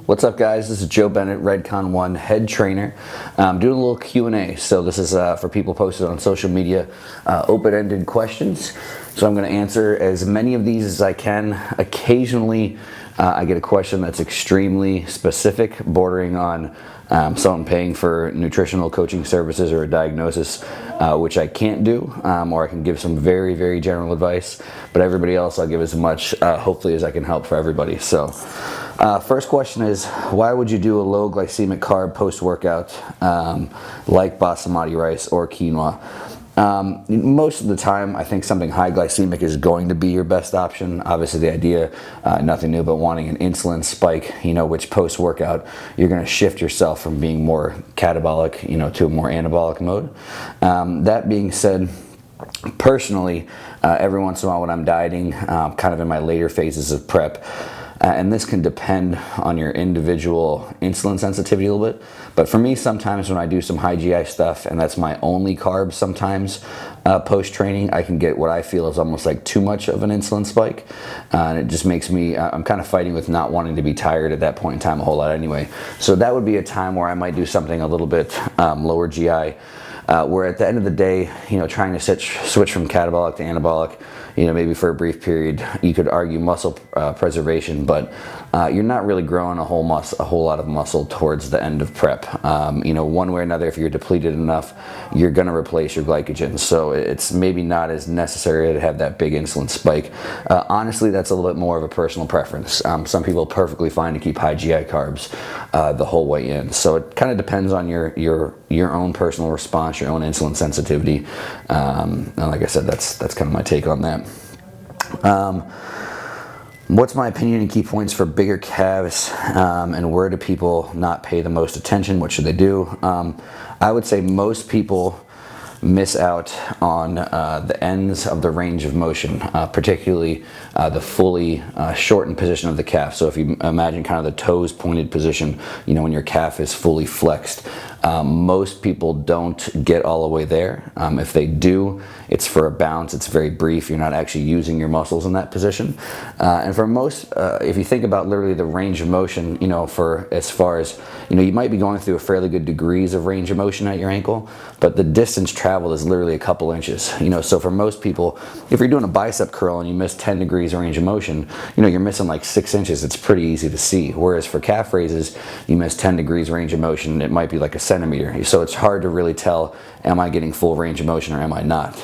What's up, guys? This is Joe Bennett, Redcon1 head trainer. I'm doing a little Q&A. So this is for people posted on social media, open-ended questions. So I'm going to answer as many of these as I can. Occasionally, I get a question that's extremely specific, bordering on someone paying for nutritional coaching services or a diagnosis, which I can't do, or I can give some very, very general advice. But everybody else, I'll give as much, hopefully, as I can help for everybody. So. First question is, why would you do a low glycemic carb post-workout like basmati rice or quinoa? Most of the time, I think something high glycemic is going to be your best option. Obviously, the idea, nothing new, but wanting an insulin spike, which post-workout, you're going to shift yourself from being more catabolic, to a more anabolic mode. That being said, personally, every once in a while when I'm dieting, kind of in my later phases of prep, and this can depend on your individual insulin sensitivity a little bit. But for me, sometimes when I do some high GI stuff, and that's my only carbs sometimes post-training, I can get what I feel is almost like too much of an insulin spike. And it just makes me, I'm kind of fighting with not wanting to be tired at that point in time a whole lot anyway. So that would be a time where I might do something a little bit lower GI. Where at the end of the day, trying to switch from catabolic to anabolic, maybe for a brief period, you could argue muscle preservation, but you're not really growing a whole lot of muscle towards the end of prep. One way or another, if you're depleted enough, you're going to replace your glycogen. So it's maybe not as necessary to have that big insulin spike. Honestly, that's a little bit more of a personal preference. Some people are perfectly fine to keep high GI carbs the whole way in. So it kind of depends on your own personal response, your own insulin sensitivity. And like I said, that's kind of my take on that. What's my opinion and key points for bigger calves, and where do people not pay the most attention? What should they do? I would say most people miss out on the ends of the range of motion, particularly the fully shortened position of the calf. So if you imagine kind of the toes pointed position, when your calf is fully flexed, most people don't get all the way there. If they do, it's for a bounce. It's very brief. You're not actually using your muscles in that position. And for most, if you think about literally the range of motion, for as far as, you might be going through a fairly good degrees of range of motion at your ankle, but the distance traveled is literally a couple inches. So for most people, if you're doing a bicep curl and you miss 10 degrees of range of motion, you're missing like 6 inches. It's pretty easy to see. Whereas for calf raises, you miss 10 degrees range of motion, it might be like a centimeter. So it's hard to really tell, am I getting full range of motion or am I not?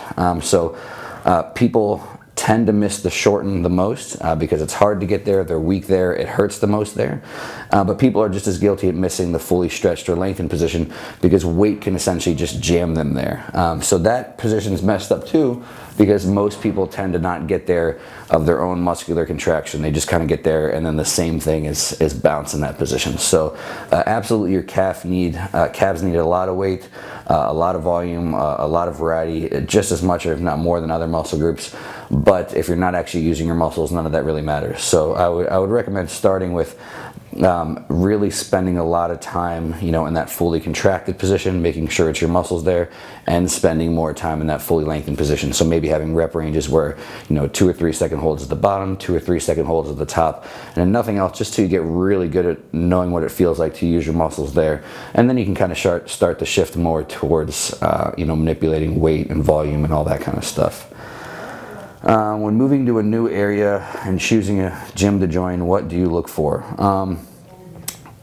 People tend to miss the shorten the most because it's hard to get there, they're weak there, it hurts the most there. But people are just as guilty at missing the fully stretched or lengthened position because weight can essentially just jam them there. So that position is messed up too because most people tend to not get there of their own muscular contraction. They just kind of get there and then the same thing is bounce in that position. So absolutely your calves need a lot of weight, a lot of volume, a lot of variety, just as much or if not more than other muscle groups. But if you're not actually using your muscles, none of that really matters. So I would recommend starting with really spending a lot of time, in that fully contracted position, making sure it's your muscles there, and spending more time in that fully lengthened position. So maybe having rep ranges where, 2 or 3 second holds at the bottom, 2 or 3 second holds at the top, and nothing else, just till you get really good at knowing what it feels like to use your muscles there. And then you can kind of start to shift more towards, manipulating weight and volume and all that kind of stuff. When moving to a new area and choosing a gym to join, what do you look for?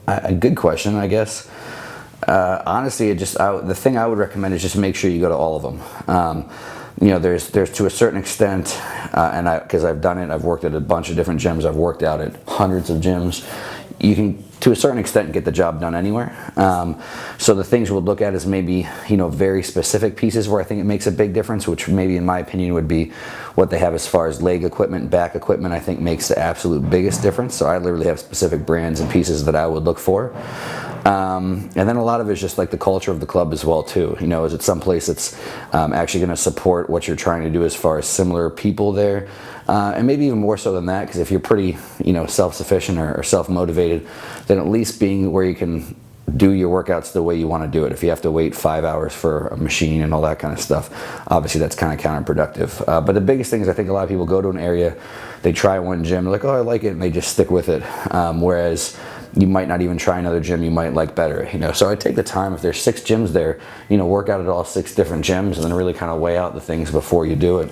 A good question, I guess. Honestly, the thing I would recommend is just make sure you go to all of them. There's to a certain extent, and because I've done it, I've worked at a bunch of different gyms, I've worked out at hundreds of gyms. You can, to a certain extent, get the job done anywhere. So the things we'll look at is maybe, very specific pieces where I think it makes a big difference, which maybe in my opinion would be what they have as far as leg equipment, back equipment, I think makes the absolute biggest difference. So I literally have specific brands and pieces that I would look for. And then a lot of it is just like the culture of the club as well too. Is it someplace that's actually going to support what you're trying to do as far as similar people there? And maybe even more so than that, because if you're pretty, self-sufficient or self-motivated, then at least being where you can do your workouts the way you want to do it. If you have to wait 5 hours for a machine and all that kind of stuff, obviously that's kind of counterproductive. But the biggest thing is I think a lot of people go to an area, they try one gym, they're like, oh, I like it, and they just stick with it. Whereas you might not even try another gym you might like better, you know. So I take the time, if there's 6 gyms there, you know, work out at all 6 different gyms and then really kind of weigh out the things before you do it.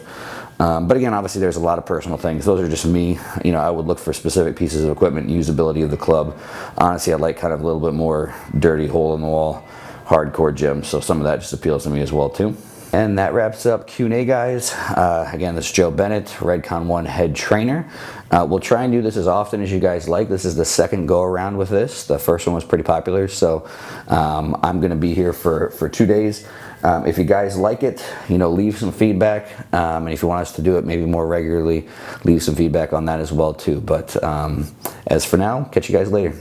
But again, obviously there's a lot of personal things. Those are just me. You know, I would look for specific pieces of equipment, usability of the club. Honestly, I like kind of a little bit more dirty, hole in the wall, hardcore gym. So some of that just appeals to me as well too. And that wraps up Q&A, guys. Again, this is Joe Bennett, Redcon1 head trainer. We'll try and do this as often as you guys like. This is the second go around with this. The first one was pretty popular, so I'm going to be here for 2 days. If you guys like it, you know, leave some feedback. And if you want us to do it maybe more regularly, leave some feedback on that as well too. But as for now, catch you guys later.